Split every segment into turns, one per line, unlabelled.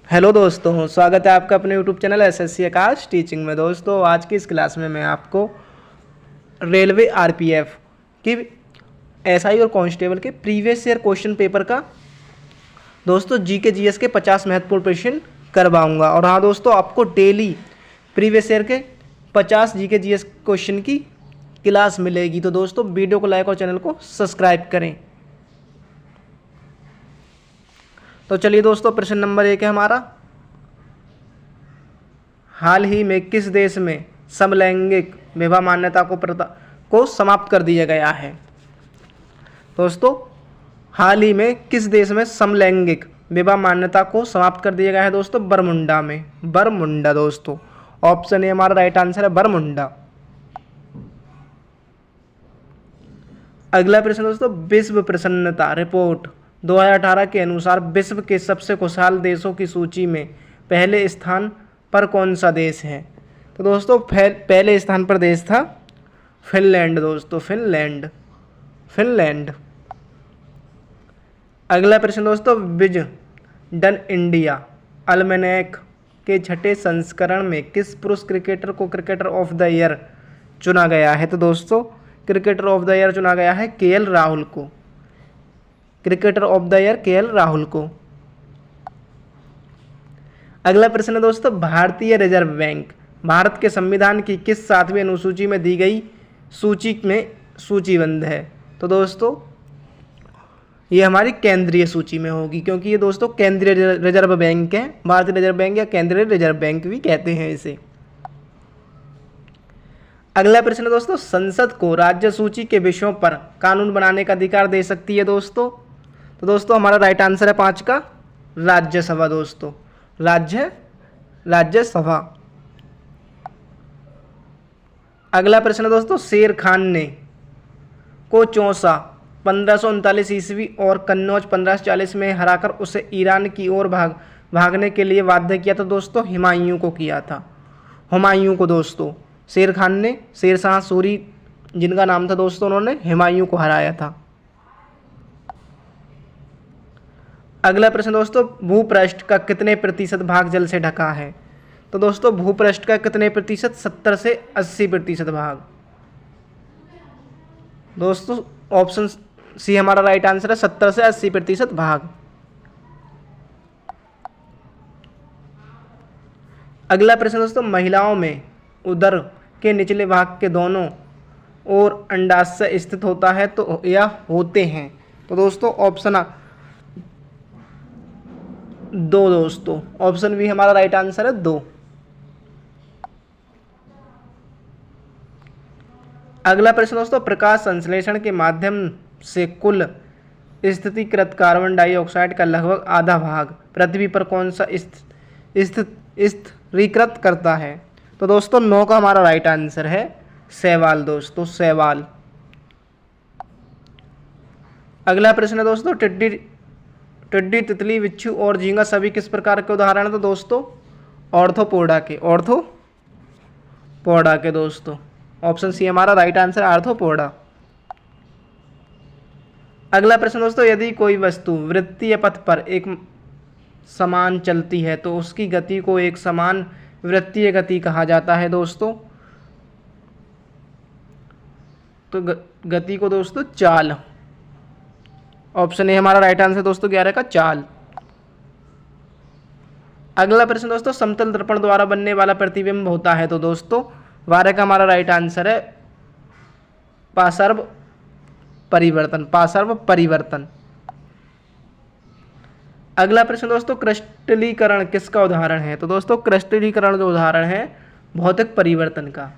Hello दोस्तों, स्वागत है आपका अपने यूट्यूब चैनल एसएससी आकाश टीचिंग में। दोस्तों आज की इस क्लास में मैं आपको रेलवे आरपीएफ की एसआई और कांस्टेबल के प्रीवियस ईयर क्वेश्चन पेपर का दोस्तों जीके जीएस के 50 महत्वपूर्ण प्रश्न करवाऊंगा। और हाँ दोस्तों, आपको डेली प्रीवियस ईयर के 50 जीके जीएस क्वेश्चन की क्लास मिलेगी। तो दोस्तों वीडियो को लाइक और चैनल को सब्सक्राइब करें। तो चलिए दोस्तों, प्रश्न नंबर 1 है हमारा, हाल ही में किस देश में समलैंगिक विवाह मान्यता को समाप्त कर दिया गया है। दोस्तों हाल ही में किस देश में समलैंगिक विवाह मान्यता को समाप्त कर दिया गया है। दोस्तों बरमुंडा में, बरमुंडा। दोस्तों ऑप्शन ए हमारा राइट आंसर है, बरमुंडा। अगला प्रश्न दोस्तों, विश्व प्रसन्नता रिपोर्ट 2018 के अनुसार विश्व के सबसे खुशहाल देशों की सूची में पहले स्थान पर कौन सा देश है। तो दोस्तों पहले स्थान पर देश था फिनलैंड। दोस्तों फिनलैंड। अगला प्रश्न दोस्तों, विजडन इंडिया अल्मेनेक के छठे संस्करण में किस पुरुष क्रिकेटर को क्रिकेटर ऑफ द ईयर चुना गया है। तो दोस्तों क्रिकेटर ऑफ द ईयर चुना गया है केएल राहुल को, cricketer of the year KL Rahul को। अगला प्रश्न है दोस्तों, भारतीय रिजर्व बैंक भारत के संविधान की किस 7वीं अनुसूची में दी गई सूची में सूचीबद्ध है। तो दोस्तों ये हमारी केंद्रीय सूची में होगी, क्योंकि ये दोस्तों केंद्रीय रिजर्व बैंक है। भारतीय रिजर्व बैंक या केंद्रीय रिजर्व बैंक भी कहते हैं इसे। अगला प्रश्न है दोस्तों, संसद को राज्य सूची के विषयों पर कानून बनाने का अधिकार दे सकती है। दोस्तों तो दोस्तों हमारा राइट आंसर है 5 का, राज्यसभा। दोस्तों राज्यसभा। अगला प्रश्न है दोस्तों, शेर खान ने को चौसा 1539 ईस्वी और कन्नौज 1540 में हराकर उसे ईरान की ओर भागने के लिए बाध्य किया। तो दोस्तों हुमायूं को किया था, हुमायूं को। दोस्तों शेर खान ने शेर शाह सूरी जिनका नाम था दोस्तों, उन्होंने हुमायूं को हराया था। अगला प्रश्न दोस्तों, भूपृष्ठ का कितने प्रतिशत भाग जल से ढका है। तो दोस्तों भूपृष्ठ का कितने प्रतिशत, 70 से 80% भाग। दोस्तों ऑप्शन सी हमारा राइट आंसर है, 70 से 80% भाग। अगला प्रश्न दोस्तों, महिलाओं में उदर के निचले भाग के दोनों ओर अंडाशय स्थित होता है तो या होते हैं। तो दोस्तों ऑप्शन 2। दोस्तों ऑप्शन बी हमारा राइट आंसर है, 2। अगला प्रश्न दोस्तों, प्रकाश संश्लेषण के माध्यम से कुल स्थितिकृत कार्बन डाइऑक्साइड का लगभग आधा भाग पृथ्वी पर कौन सा स्थिरीकृत करता है। तो दोस्तों 9 का हमारा राइट आंसर है, शैवाल। दोस्तों शैवाल। अगला प्रश्न है दोस्तों, टिड्डी तितली बिच्छू और झींगा सभी किस प्रकार के उदाहरण है। तो दोस्तों ऑर्थोपोडा के। दोस्तों ऑप्शन सी हमारा राइट आंसर, आर्थ्रोपोडा। अगला प्रश्न दोस्तों, यदि कोई वस्तु वृत्तीय पथ पर एक समान चलती है तो उसकी गति को एक समान वृत्तीय गति कहा जाता है। दोस्तों तो गति को दोस्तों चाल। ऑप्शन ए हमारा राइट आंसर दोस्तों 11 का, चाल। अगला प्रश्न दोस्तों, समतल दर्पण द्वारा बनने वाला प्रतिबिंब होता है। तो दोस्तों 12 का हमारा राइट आंसर है, पार्श्व परिवर्तन। अगला प्रश्न दोस्तों, क्रिस्टलीकरण किसका उदाहरण है। तो दोस्तों क्रिस्टलीकरण जो उदाहरण है भौतिक परिवर्तन का।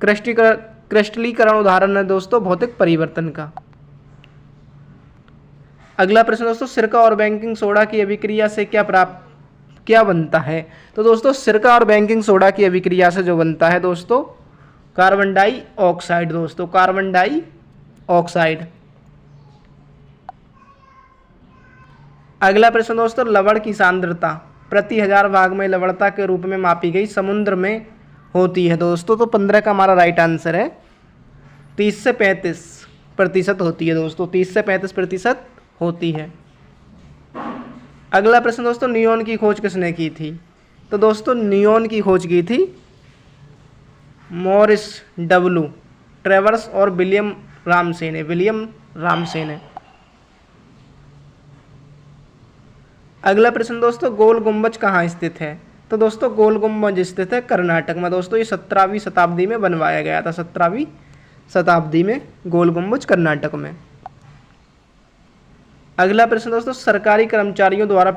क्रिस्टलीकरण उदाहरण है दोस्तों भौतिक परिवर्तन का। अगला प्रश्न दोस्तों, सिरका और बेकिंग सोडा की अभिक्रिया से क्या बनता है। तो दोस्तों सिरका और बेकिंग सोडा की अभिक्रिया से जो बनता है दोस्तों, कार्बन डाइऑक्साइड। दोस्तों कार्बन डाइऑक्साइड। अगला प्रश्न दोस्तों, लवण की सांद्रता प्रति 1000 भाग में लवणता के रूप में मापी गई समुद्र में होती है। दोस्तों तो 15 का हमारा राइट आंसर है, 30 से 35% होती है। दोस्तों 30 से 35% होती है। अगला प्रश्न दोस्तों, नियोन की खोज किसने की थी? तो दोस्तों नियोन की खोज की थी मॉरिस डब्ल्यू ट्रेवर्स और विलियम रामसे ने। अगला प्रश्न दोस्तों, गोल गुम्बज कहाँ स्थित है? तो दोस्तों गोल गुम्बज स्थित है कर्नाटक में दोस्तों। ये 17वीं शताब्दी में बनवाया गया था, 17वीं शताब्दी में गोल गुम्बज कर्नाटक में। अगला प्रश्न दोस्तों, सरकारी कर्मचारियों द्वारा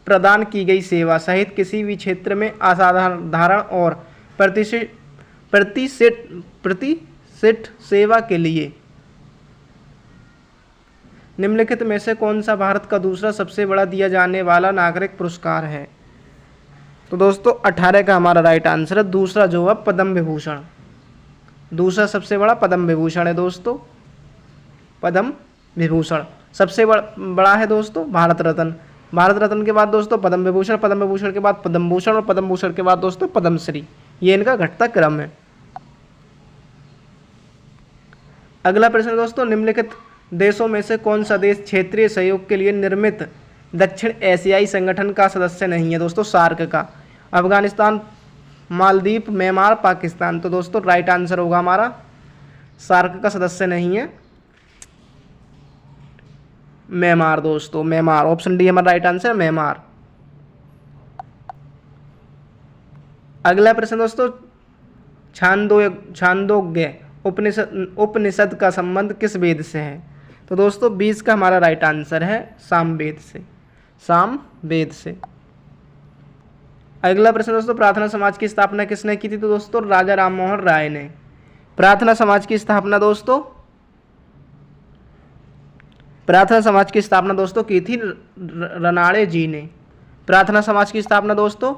प्रदान की गई सेवा सहित किसी भी क्षेत्र में असाधारण और प्रतिष्ठित सेवा के लिए निम्नलिखित में से कौन सा भारत का दूसरा सबसे बड़ा दिया जाने वाला नागरिक पुरस्कार है? तो दोस्तों 18 का हमारा राइट आंसर है दूसरा, जो है पद्म विभूषण। दूसरा सबसे बड़ा पद्म विभूषण है दोस्तों, पद्म विभूषण। सबसे बड़ा है दोस्तों भारत रत्न। भारत रत्न के बाद दोस्तों पद्म विभूषण, पद्म विभूषण के बाद पद्म भूषण और पद्म भूषण के बाद दोस्तों पद्मश्री। ये इनका घटता क्रम है। अगला प्रश्न दोस्तों, निम्नलिखित देशों में से कौन सा देश क्षेत्रीय सहयोग के लिए निर्मित दक्षिण एशियाई संगठन का सदस्य नहीं है? दोस्तों सार्क का। अफगानिस्तान, मालदीव, म्यांमार, पाकिस्तान। तो दोस्तों राइट आंसर होगा हमारा सार्क का सदस्य नहीं है म्यांमार दोस्तों, म्यांमार। ऑप्शन डी हमारा राइट आंसर है म्यांमार। अगला प्रश्न दोस्तों, छांदोग्य उपनिषद का संबंध किस वेद से है? तो दोस्तों 20 का हमारा राइट आंसर है सामवेद से। अगला प्रश्न दोस्तों, प्रार्थना समाज की स्थापना किसने की थी? तो दोस्तों राजा राममोहन राय ने। प्रार्थना समाज की स्थापना दोस्तों की थी रनाड़े जी ने। प्रार्थना समाज की स्थापना दोस्तों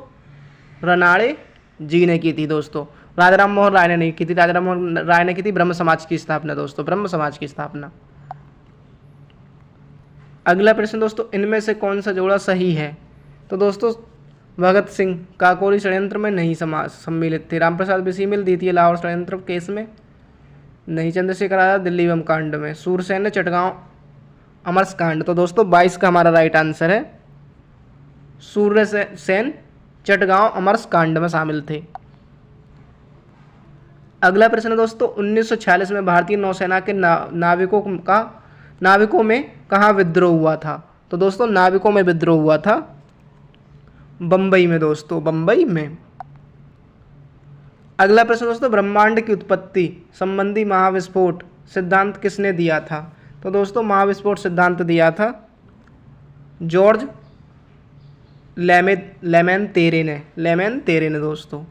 रनाड़े जी ने की थी दोस्तों। राजा राममोहन राय ने नहीं की थी, राजा राममोहन राय ने की थी ब्रह्म समाज की स्थापना दोस्तों, ब्रह्म समाज की स्थापना। अगला प्रश्न दोस्तों, इनमें से कौन सा जोड़ा सही है? तो दोस्तों भगत सिंह काकोरी षड्यंत्र में नहीं सम्मिलित थे। रामप्रसाद बिस्मिल द्वितीय लाहौर षड्यंत्र केस में नहीं। चंद्रशेखर आजाद दिल्ली बम कांड में। सूरसेन ने चटगांव अमरस कांड। तो दोस्तों 22 का हमारा राइट आंसर है सूरसेन चटगांव अमरस कांड में शामिल थे। अगला प्रश्न दोस्तों, 1946 में भारतीय नौसेना के नाविकों में कहाँ विद्रोह हुआ था? तो दोस्तों नाविकों में विद्रोह हुआ था बंबई में दोस्तों, बंबई में। अगला प्रश्न दोस्तों, ब्रह्मांड की उत्पत्ति संबंधी महाविस्फोट सिद्धांत किसने दिया था? तो दोस्तों महाविस्फोट सिद्धांत दिया था जॉर्ज लेमेन तेरे ने दोस्तों।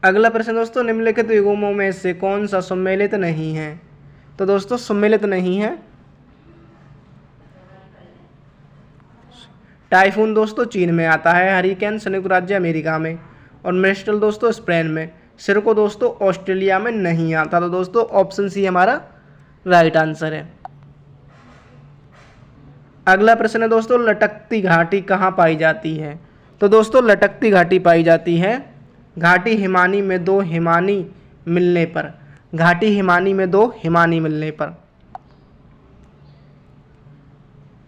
अगला प्रश्न दोस्तों, निम्नलिखित युग्मों में से कौन सा सम्मिलित नहीं है? तो दोस्तों सम्मिलित नहीं है टाइफून दोस्तों चीन में आता है, हरिकेन संयुक्त राज्य अमेरिका में, और मिस्टल दोस्तों स्पेन में। सिरको दोस्तों ऑस्ट्रेलिया में नहीं आता। तो दोस्तों ऑप्शन सी हमारा राइट आंसर है। अगला प्रश्न है दोस्तों, लटकती घाटी कहाँ पाई जाती है? तो दोस्तों लटकती घाटी पाई जाती है घाटी हिमानी में दो हिमानी मिलने पर। घाटी हिमानी में दो हिमानी मिलने पर।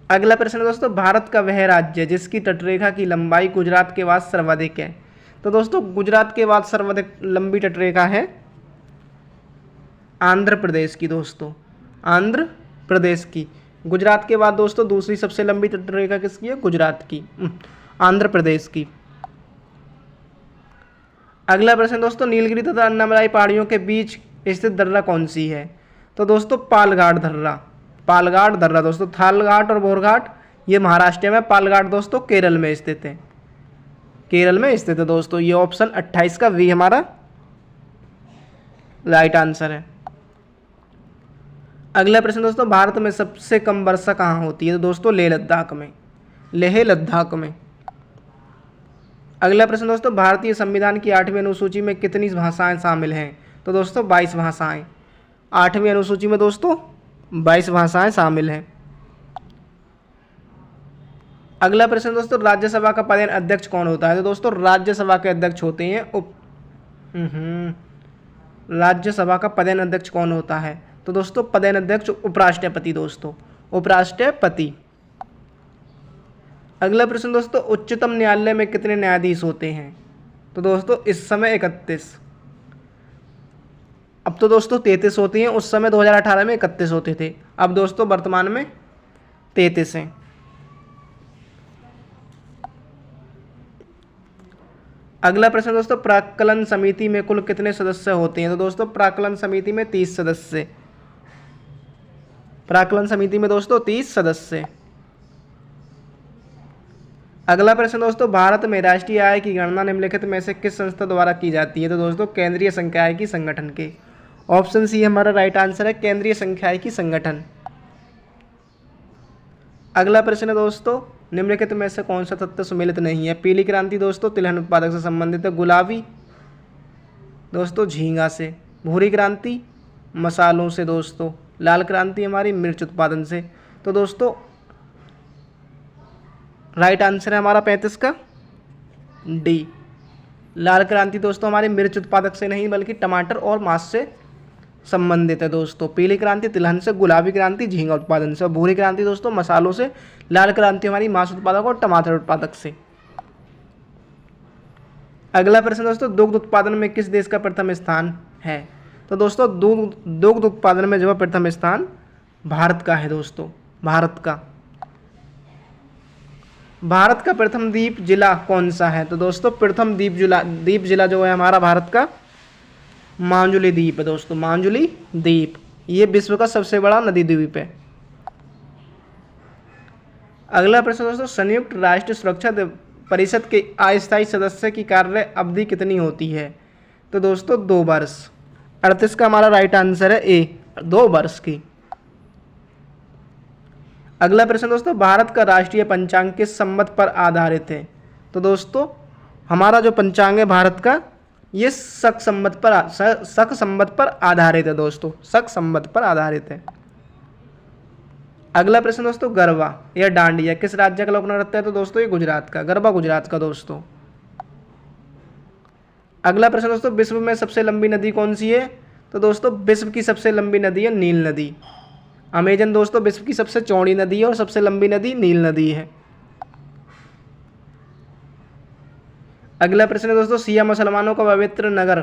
अगला प्रश्न दोस्तों, भारत का वह राज्य जिसकी तटरेखा की लंबाई गुजरात के बाद सर्वाधिक है। तो दोस्तों गुजरात के बाद सर्वाधिक लंबी तटरेखा है आंध्र प्रदेश की दोस्तों, आंध्र प्रदेश की। गुजरात के बाद दोस्तों दूसरी सबसे लंबी तटरेखा किसकी है? गुजरात की, आंध्र प्रदेश की। अगला प्रश्न दोस्तों, नीलगिरी तथा अन्नामलाई पहाड़ियों के बीच स्थित दर्रा कौन सी है? तो दोस्तों पालघाट दर्रा दोस्तों। थालघाट और बोरघाट ये महाराष्ट्र में, पालघाट दोस्तों केरल में स्थित है, दोस्तों। ये ऑप्शन 28 का वी हमारा राइट आंसर है। अगला प्रश्न दोस्तों, भारत में सबसे कम वर्षा कहाँ होती है? तो दोस्तों लेह लद्दाख में। अगला प्रश्न दोस्तों, भारतीय संविधान की 8वीं अनुसूची में कितनी भाषाएं शामिल हैं? तो दोस्तों 22 भाषाएं। 8वीं अनुसूची में दोस्तों 22 भाषाएं शामिल हैं। अगला प्रश्न दोस्तों, राज्यसभा का पदेन अध्यक्ष कौन होता है? तो दोस्तों राज्यसभा के अध्यक्ष होते हैं राज्यसभा का पदेन अध्यक्ष कौन होता है? तो दोस्तों पदेन अध्यक्ष उपराष्ट्रपति दोस्तों, उपराष्ट्रपति। अगला प्रश्न दोस्तों, उच्चतम न्यायालय में कितने न्यायाधीश होते हैं? तो दोस्तों इस समय 31। अब तो दोस्तों 33 होती हैं, उस समय 2018 में 31 होते थे, अब दोस्तों वर्तमान में 33 हैं। अगला प्रश्न दोस्तों, प्राक्कलन समिति में कुल कितने सदस्य होते हैं? तो दोस्तों प्राक्कलन समिति में 30 सदस्य। प्राक्कलन समिति में दोस्तों 30 सदस्य। अगला प्रश्न दोस्तों, भारत में राष्ट्रीय आय की गणना निम्नलिखित में से किस संस्था द्वारा की जाती है? तो दोस्तों केंद्रीय सांख्यिकी संगठन के। ऑप्शन सी हमारा राइट आंसर है, केंद्रीय सांख्यिकी संगठन। अगला प्रश्न है दोस्तों, निम्नलिखित में से कौन सा तत्व सम्मिलित नहीं है? पीली क्रांति दोस्तों तिलहन उत्पादक से संबंधित है, गुलाबी दोस्तों झींगा से, भूरी क्रांति मसालों से दोस्तों, लाल क्रांति हमारी मिर्च उत्पादन से। तो दोस्तों राइट आंसर है हमारा 35 का डी, लाल क्रांति दोस्तों हमारी मिर्च उत्पादक से नहीं बल्कि टमाटर और मांस से संबंधित है दोस्तों। पीली क्रांति तिलहन से, गुलाबी क्रांति झींगा उत्पादन से, भूरी क्रांति दोस्तों मसालों से, लाल क्रांति हमारी मांस उत्पादक और टमाटर उत्पादक से। अगला प्रश्न दोस्तों, दुग्ध उत्पादन में किस देश का प्रथम स्थान है? तो दोस्तों दुग्ध उत्पादन में जो है प्रथम स्थान भारत का है दोस्तों, भारत का प्रथम द्वीप जिला कौन सा है? तो दोस्तों प्रथम द्वीप जिला जो है हमारा भारत का माजुली द्वीप है दोस्तों, माजुली द्वीप। ये विश्व का सबसे बड़ा नदी द्वीप है। अगला प्रश्न दोस्तों, संयुक्त राष्ट्र सुरक्षा परिषद के अस्थायी सदस्य की कार्य अवधि कितनी होती है? तो दोस्तों 2 वर्ष। 38 का हमारा राइट आंसर है ए, 2 वर्ष की। अगला प्रश्न दोस्तों, भारत का राष्ट्रीय पंचांग किस संवत पर आधारित है? तो दोस्तों हमारा जो पंचांग है भारत का, ये शक संवत पर आधारित है दोस्तों, शक संवत पर आधारित है। अगला प्रश्न दोस्तों, गरबा या डांडिया किस राज्य का लोक नृत्य है? तो दोस्तों ये गुजरात का, गरबा गुजरात का दोस्तों। अगला प्रश्न दोस्तों, विश्व में सबसे लंबी नदी कौन सी है? तो दोस्तों विश्व की सबसे लंबी नदी है नील नदी। अमेजन दोस्तों विश्व की सबसे चौड़ी नदी है और सबसे लंबी नदी नील नदी है। अगला प्रश्न है दोस्तों, शिया मुसलमानों का पवित्र नगर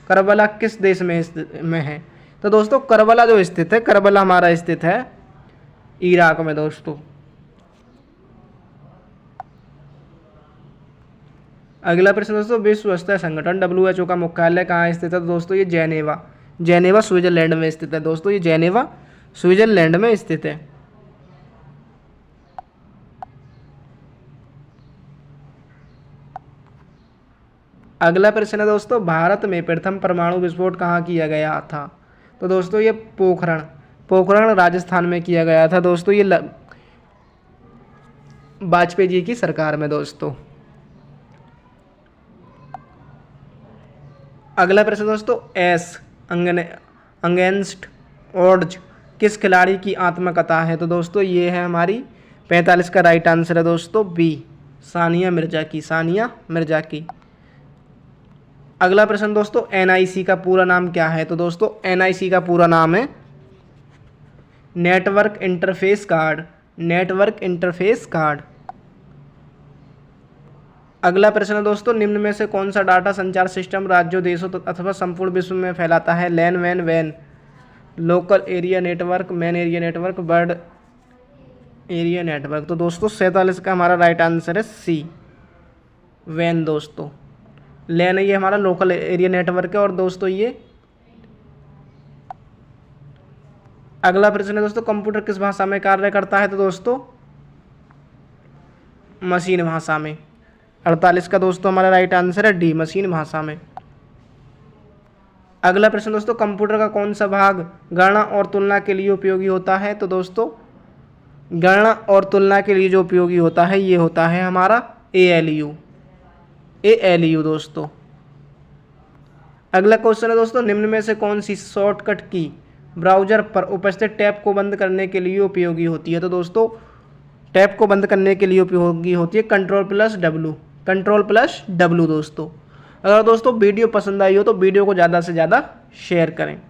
करबला किस देश में है? तो दोस्तों करबला जो स्थित है, करबला हमारा स्थित है इराक में दोस्तों। अगला प्रश्न दोस्तों, विश्व स्वास्थ्य संगठन WHO का मुख्यालय कहाँ स्थित है? तो दोस्तों ये जेनेवा स्विट्जरलैंड में स्थित है दोस्तों, ये जेनेवा स्विट्जरलैंड में स्थित है। अगला प्रश्न है दोस्तों, भारत में प्रथम परमाणु विस्फोट कहाँ किया गया था? तो दोस्तों ये पोखरण राजस्थान में किया गया था दोस्तों, ये वाजपेयी जी की सरकार में दोस्तों। अगला प्रश्न दोस्तों, अगेंस्ट ऑड्स किस खिलाड़ी की आत्मकथा है? तो दोस्तों ये है हमारी 45 का राइट आंसर है दोस्तों बी, सानिया मिर्जा की। अगला प्रश्न दोस्तों, NIC का पूरा नाम क्या है? तो दोस्तों NIC का पूरा नाम है नेटवर्क इंटरफेस कार्ड। अगला प्रश्न दोस्तों, निम्न में से कौन सा डाटा संचार सिस्टम राज्यों, देशों अथवा संपूर्ण विश्व में फैलाता है? लैन, वैन, local area network, MAN area network, bird area network. तो दोस्तों 47 का हमारा राइट आंसर है सी, वैन दोस्तों। लैन ये हमारा लोकल एरिया नेटवर्क है और दोस्तों ये। अगला प्रश्न है दोस्तों, कंप्यूटर किस भाषा में कार्य करता है? तो दोस्तों मशीन भाषा में। 48 का दोस्तों हमारा राइट आंसर है डी, मशीन भाषा में। अगला प्रश्न दोस्तों, कंप्यूटर का कौन सा भाग गणना और तुलना के लिए उपयोगी होता है? तो दोस्तों गणना और तुलना के लिए जो उपयोगी होता है ये होता है हमारा ALU दोस्तों। अगला क्वेश्चन है दोस्तों, निम्न में से कौन सी शॉर्टकट की ब्राउजर पर उपस्थित टैब को बंद करने के लिए उपयोगी होती है? तो दोस्तों टैब को बंद करने के लिए उपयोगी होती है कंट्रोल प्लस W दोस्तों। अगर दोस्तों वीडियो पसंद आई हो तो वीडियो को ज़्यादा से ज़्यादा शेयर करें।